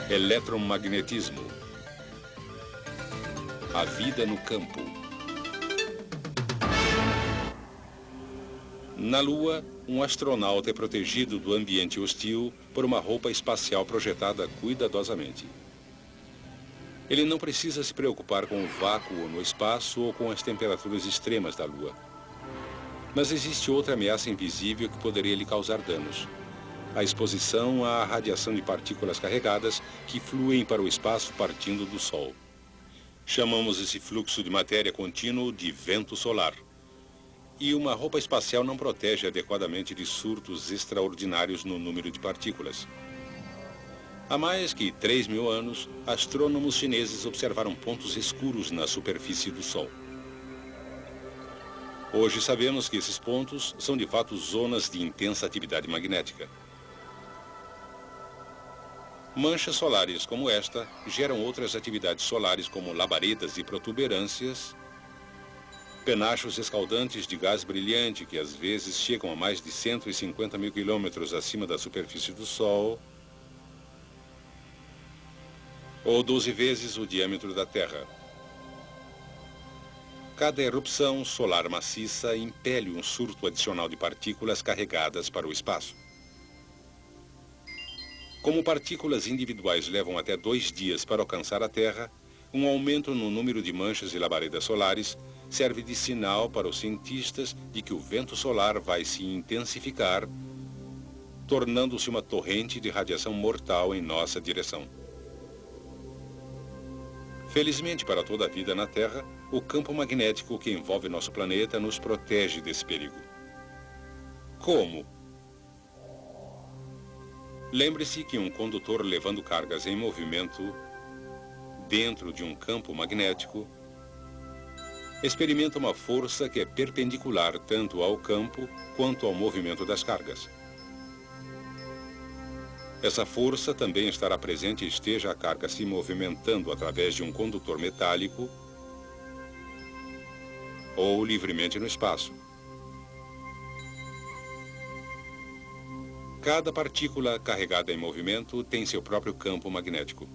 Eletromagnetismo. A vida no campo. Na Lua, um astronauta é protegido do ambiente hostil por uma roupa espacial projetada cuidadosamente. Ele não precisa se preocupar com o vácuo no espaço ou com as temperaturas extremas da Lua. Mas existe outra ameaça invisível que poderia lhe causar danos: a exposição à radiação de partículas carregadas que fluem para o espaço partindo do Sol. Chamamos esse fluxo de matéria contínuo de vento solar. E uma roupa espacial não protege adequadamente de surtos extraordinários no número de partículas. Há mais que 3.000 anos, astrônomos chineses observaram pontos escuros na superfície do Sol. Hoje sabemos que esses pontos são de fato zonas de intensa atividade magnética. Manchas solares como esta geram outras atividades solares como labaredas e protuberâncias, penachos escaldantes de gás brilhante que às vezes chegam a mais de 150.000 quilômetros acima da superfície do Sol, ou 12 vezes o diâmetro da Terra. Cada erupção solar maciça impele um surto adicional de partículas carregadas para o espaço. Como partículas individuais levam até 2 dias para alcançar a Terra, um aumento no número de manchas e labaredas solares serve de sinal para os cientistas de que o vento solar vai se intensificar, tornando-se uma torrente de radiação mortal em nossa direção. Felizmente para toda a vida na Terra, o campo magnético que envolve nosso planeta nos protege desse perigo. Como? Lembre-se que um condutor levando cargas em movimento dentro de um campo magnético experimenta uma força que é perpendicular tanto ao campo quanto ao movimento das cargas. Essa força também estará presente esteja a carga se movimentando através de um condutor metálico ou livremente no espaço. Cada partícula carregada em movimento tem seu próprio campo magnético.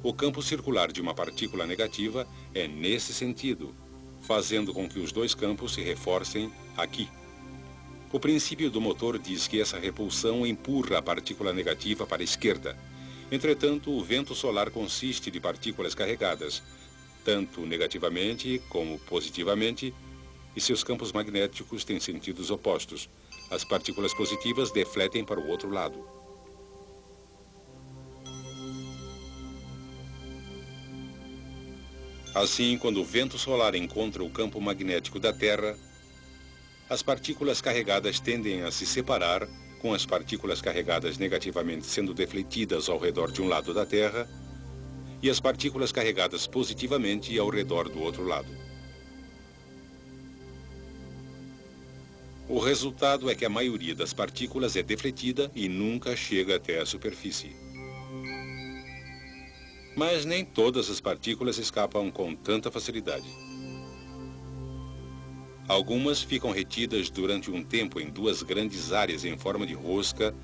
O campo circular de uma partícula negativa é nesse sentido, fazendo com que os dois campos se reforcem aqui. O princípio do motor diz que essa repulsão empurra a partícula negativa para a esquerda. Entretanto, o vento solar consiste de partículas carregadas, tanto negativamente como positivamente, e seus campos magnéticos têm sentidos opostos. As partículas positivas defletem para o outro lado. Assim, quando o vento solar encontra o campo magnético da Terra, as partículas carregadas tendem a se separar, com as partículas carregadas negativamente sendo defletidas ao redor de um lado da Terra e as partículas carregadas positivamente ao redor do outro lado. O resultado é que a maioria das partículas é defletida e nunca chega até a superfície. Mas nem todas as partículas escapam com tanta facilidade. Algumas ficam retidas durante um tempo em 2 grandes áreas em forma de rosca,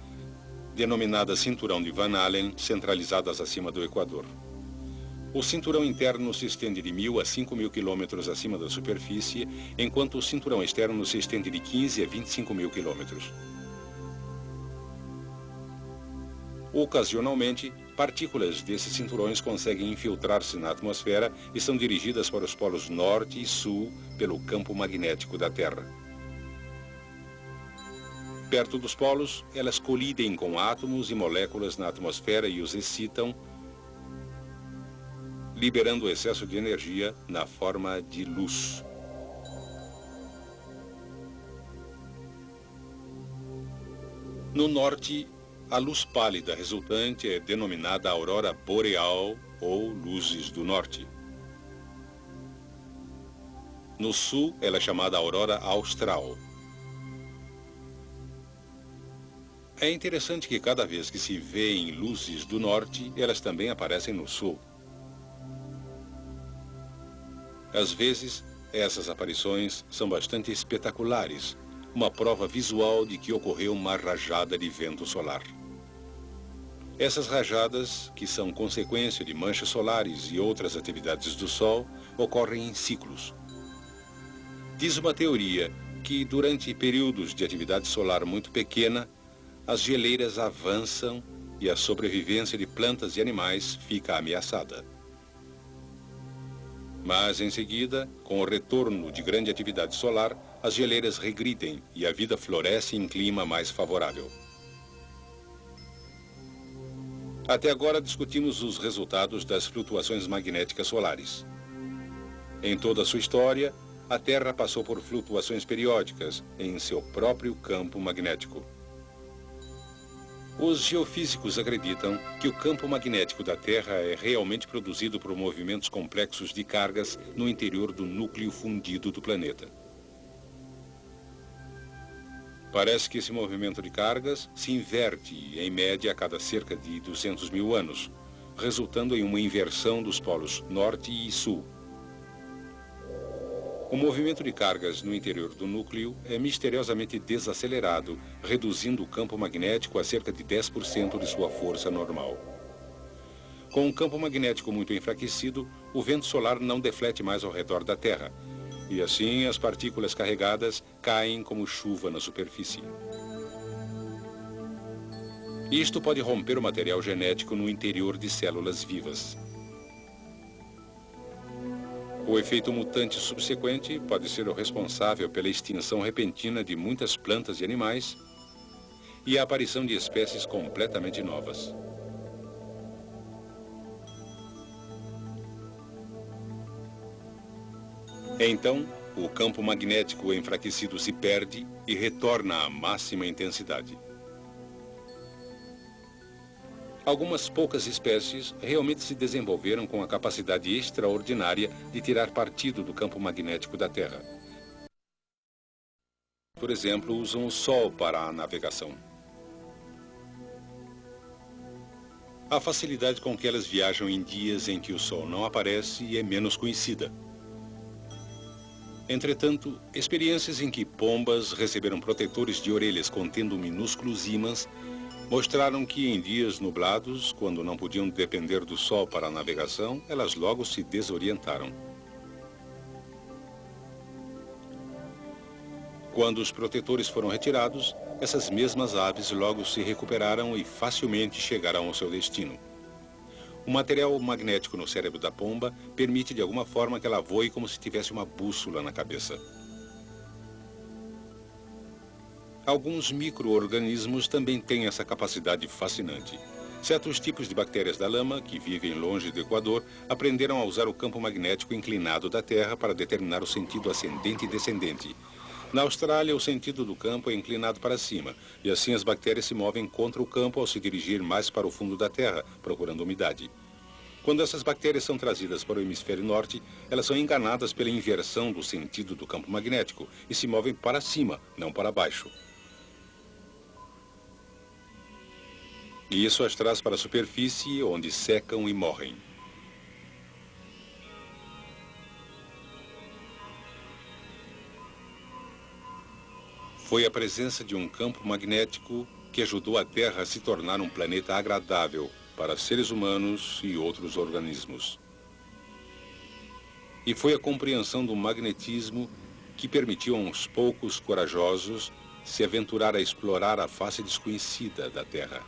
denominadas cinturão de Van Allen, centralizadas acima do Equador. O cinturão interno se estende de 1.000 a 5.000 quilômetros acima da superfície, enquanto o cinturão externo se estende de 15 a 25.000 quilômetros. Ocasionalmente, partículas desses cinturões conseguem infiltrar-se na atmosfera e são dirigidas para os polos norte e sul pelo campo magnético da Terra. Perto dos polos, elas colidem com átomos e moléculas na atmosfera e os excitam, liberando o excesso de energia na forma de luz. No norte, a luz pálida resultante é denominada aurora boreal ou luzes do norte. No sul, ela é chamada aurora austral. É interessante que cada vez que se vêem luzes do norte, elas também aparecem no sul. Às vezes, essas aparições são bastante espetaculares, uma prova visual de que ocorreu uma rajada de vento solar. Essas rajadas, que são consequência de manchas solares e outras atividades do Sol, ocorrem em ciclos. Diz uma teoria que, durante períodos de atividade solar muito pequena, as geleiras avançam e a sobrevivência de plantas e animais fica ameaçada. Mas, em seguida, com o retorno de grande atividade solar, as geleiras regridem e a vida floresce em clima mais favorável. Até agora discutimos os resultados das flutuações magnéticas solares. Em toda a sua história, a Terra passou por flutuações periódicas em seu próprio campo magnético. Os geofísicos acreditam que o campo magnético da Terra é realmente produzido por movimentos complexos de cargas no interior do núcleo fundido do planeta. Parece que esse movimento de cargas se inverte, em média, a cada cerca de 200 mil anos, resultando em uma inversão dos polos norte e sul. O movimento de cargas no interior do núcleo é misteriosamente desacelerado, reduzindo o campo magnético a cerca de 10% de sua força normal. Com um campo magnético muito enfraquecido, o vento solar não deflete mais ao redor da Terra, e assim as partículas carregadas caem como chuva na superfície. Isto pode romper o material genético no interior de células vivas. O efeito mutante subsequente pode ser o responsável pela extinção repentina de muitas plantas e animais e a aparição de espécies completamente novas. Então, o campo magnético enfraquecido se perde e retorna à máxima intensidade. Algumas poucas espécies realmente se desenvolveram com a capacidade extraordinária de tirar partido do campo magnético da Terra. Por exemplo, usam o Sol para a navegação. A facilidade com que elas viajam em dias em que o Sol não aparece é menos conhecida. Entretanto, experiências em que pombas receberam protetores de orelhas contendo minúsculos ímãs mostraram que em dias nublados, quando não podiam depender do Sol para a navegação, elas logo se desorientaram. Quando os protetores foram retirados, essas mesmas aves logo se recuperaram e facilmente chegaram ao seu destino. O material magnético no cérebro da pomba permite de alguma forma que ela voe como se tivesse uma bússola na cabeça. Alguns micro-organismos também têm essa capacidade fascinante. Certos tipos de bactérias da lama, que vivem longe do Equador, aprenderam a usar o campo magnético inclinado da Terra para determinar o sentido ascendente e descendente. Na Austrália, o sentido do campo é inclinado para cima, e assim as bactérias se movem contra o campo ao se dirigir mais para o fundo da Terra, procurando umidade. Quando essas bactérias são trazidas para o hemisfério norte, elas são enganadas pela inversão do sentido do campo magnético e se movem para cima, não para baixo. E isso as traz para a superfície, onde secam e morrem. Foi a presença de um campo magnético que ajudou a Terra a se tornar um planeta agradável para seres humanos e outros organismos. E foi a compreensão do magnetismo que permitiu a uns poucos corajosos se aventurar a explorar a face desconhecida da Terra.